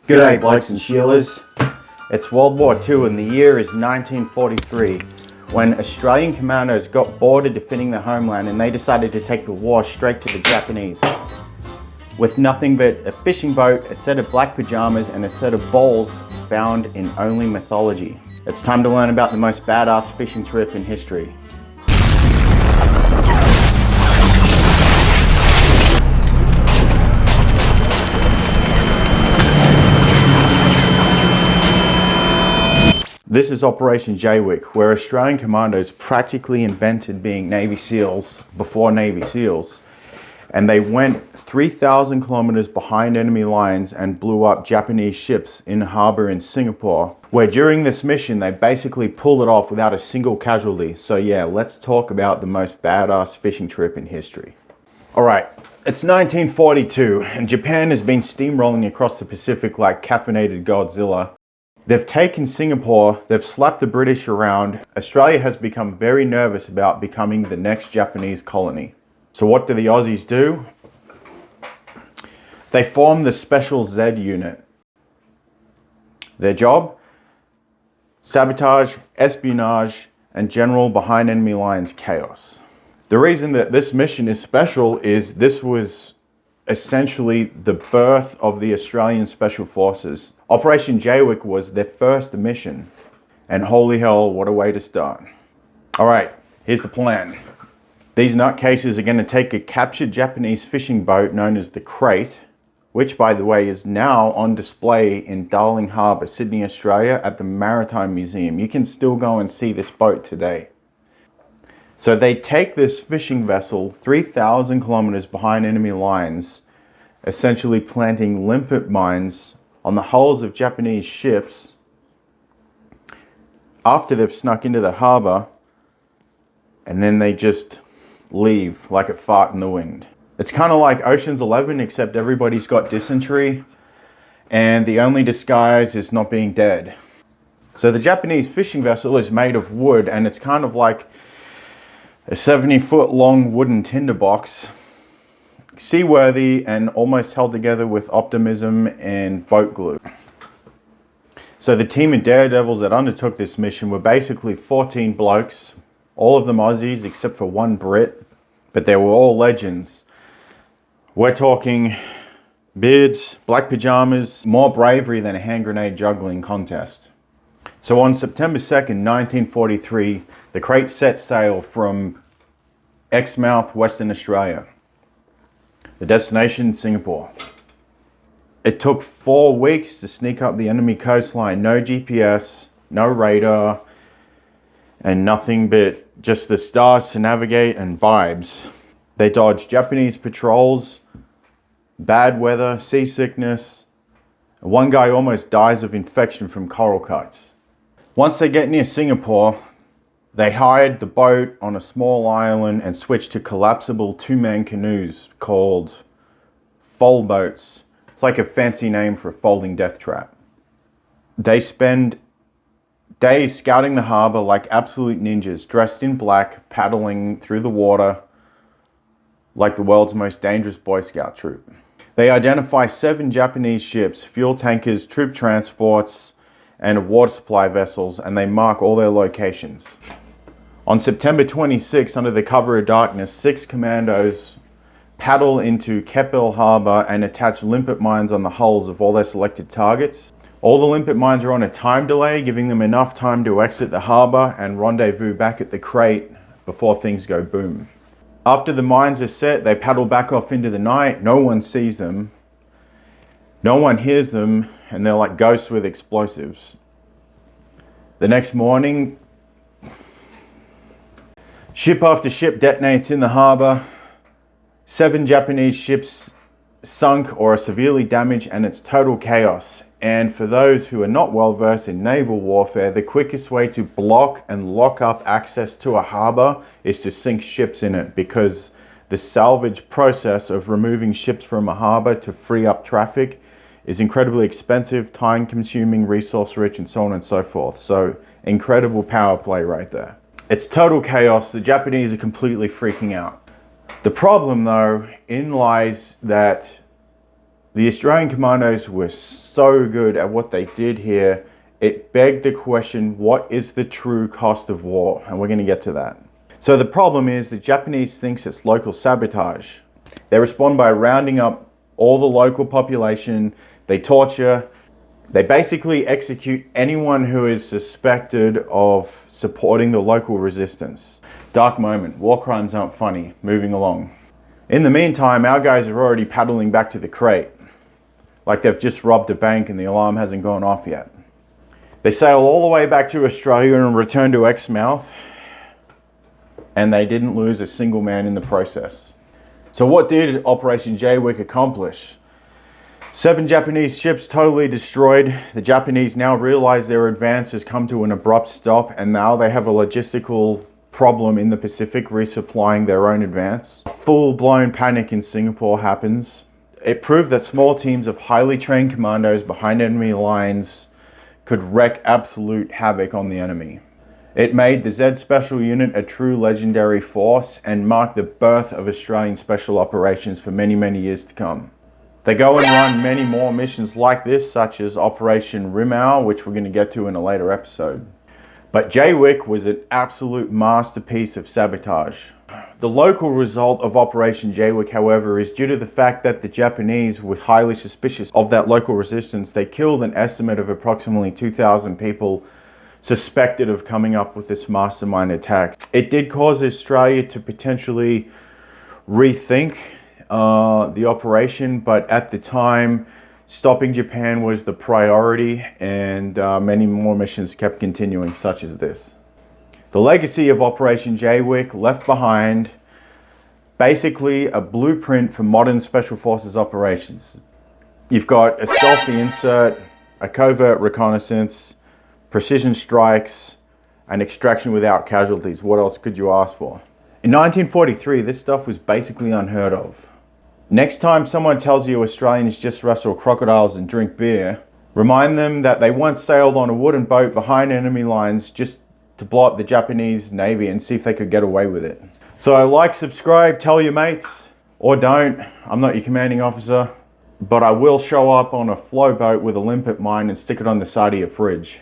G'day blokes and Sheilas. It's World War II and the year is 1943 when Australian commandos got bored of defending their homeland and they decided to take the war straight to the Japanese. With nothing but a fishing boat, a set of black pajamas and a set of bowls found in only mythology. It's time to learn about the most badass fishing trip in history. This is Operation Jaywick, where Australian commandos practically invented being Navy SEALs before Navy SEALs. And they went 3,000 kilometers behind enemy lines and blew up Japanese ships in a harbor in Singapore, where during this mission they basically pulled it off without a single casualty. So yeah, let's talk about the most badass fishing trip in history. Alright, it's 1942 and Japan has been steamrolling across the Pacific like caffeinated Godzilla. They've taken Singapore, they've slapped the British around. Australia has become very nervous about becoming the next Japanese colony. So what do the Aussies do? They form the Special Z Unit. Their job? Sabotage, espionage, and general behind enemy lines chaos. The reason that this mission is special is this was essentially the birth of the Australian Special Forces. Operation Jaywick was their first mission. And holy hell, what a way to start. Alright, here's the plan. These nutcases are going to take a captured Japanese fishing boat known as the Crate, which by the way is now on display in Darling Harbour, Sydney, Australia at the Maritime Museum. You can still go and see this boat today. So they take this fishing vessel 3,000 kilometers behind enemy lines, essentially planting limpet mines on the hulls of Japanese ships after they've snuck into the harbour, and then they just leave like a fart in the wind. It's kind of like Ocean's 11, except everybody's got dysentery and the only disguise is not being dead. So the Japanese fishing vessel is made of wood and it's kind of like a 70-foot long wooden tinderbox, seaworthy and almost held together with optimism and boat glue. So the team of daredevils that undertook this mission were basically 14 blokes, all of them Aussies except for one Brit, but they were all legends. We're talking beards, black pajamas, more bravery than a hand grenade juggling contest. So on September 2nd, 1943, the Crate set sail from Exmouth, Western Australia. The destination, Singapore. It took 4 weeks to sneak up the enemy coastline. No GPS, no radar, and nothing but just the stars to navigate and vibes. They dodged Japanese patrols, bad weather, seasickness. One guy almost dies of infection from coral cuts. Once they get near Singapore, they hired the boat on a small island and switched to collapsible 2-man canoes called fold boats. It's like a fancy name for a folding death trap. They spend days scouting the harbour like absolute ninjas, dressed in black, paddling through the water like the world's most dangerous Boy Scout troop. They identify 7 Japanese ships, fuel tankers, troop transports, and water supply vessels, and they mark all their locations. On September 26, under the cover of darkness, 6 commandos paddle into Keppel Harbour and attach limpet mines on the hulls of all their selected targets. All the limpet mines are on a time delay, giving them enough time to exit the harbour and rendezvous back at the Crate before things go boom. After the mines are set, they paddle back off into the night. No one sees them. No one hears them, and they're like ghosts with explosives. The next morning, ship after ship detonates in the harbour. 7 Japanese ships sunk or are severely damaged, and it's total chaos. And for those who are not well versed in naval warfare, the quickest way to block and lock up access to a harbour is to sink ships in it, because the salvage process of removing ships from a harbour to free up traffic is incredibly expensive, time-consuming, resource-rich, and so on and so forth. So, incredible power play right there. It's total chaos. The Japanese are completely freaking out. The problem, though, in lies that The Australian commandos were so good at what they did here, it begged the question, what is the true cost of war? And we're going to get to that. So the problem is the Japanese thinks it's local sabotage. They respond by rounding up all the local population, they torture, they basically execute anyone who is suspected of supporting the local resistance. Dark moment, war crimes aren't funny, moving along. In the meantime, our guys are already paddling back to the crate, like they've just robbed a bank and the alarm hasn't gone off yet. They sail all the way back to Australia and return to Exmouth, and they didn't lose a single man in the process. So what did Operation Jaywick accomplish? 7 Japanese ships totally destroyed. The Japanese now realize their advance has come to an abrupt stop, and now they have a logistical problem in the Pacific resupplying their own advance. Full-blown panic in Singapore happens. It proved that small teams of highly trained commandos behind enemy lines could wreak absolute havoc on the enemy. It made the Z Special Unit a true legendary force and marked the birth of Australian Special Operations for many, many years to come. They go and run many more missions like this, such as Operation Rimau, which we're going to get to in a later episode. But Jaywick was an absolute masterpiece of sabotage. The local result of Operation Jaywick, however, is due to the fact that the Japanese were highly suspicious of that local resistance. They killed an estimate of approximately 2,000 people suspected of coming up with this mastermind attack. It did cause Australia to potentially rethink the operation, but at the time, stopping Japan was the priority, and many more missions kept continuing, such as this. The legacy of Operation Jaywick left behind basically a blueprint for modern Special Forces operations. You've got a stealthy insert, a covert reconnaissance, precision strikes, and extraction without casualties. What else could you ask for? In 1943, this stuff was basically unheard of. Next time someone tells you Australians just wrestle crocodiles and drink beer, remind them that they once sailed on a wooden boat behind enemy lines just to blow up the Japanese Navy and see if they could get away with it. So like, subscribe, tell your mates, or don't. I'm not your commanding officer, but I will show up on a flow boat with a limpet mine and stick it on the side of your fridge.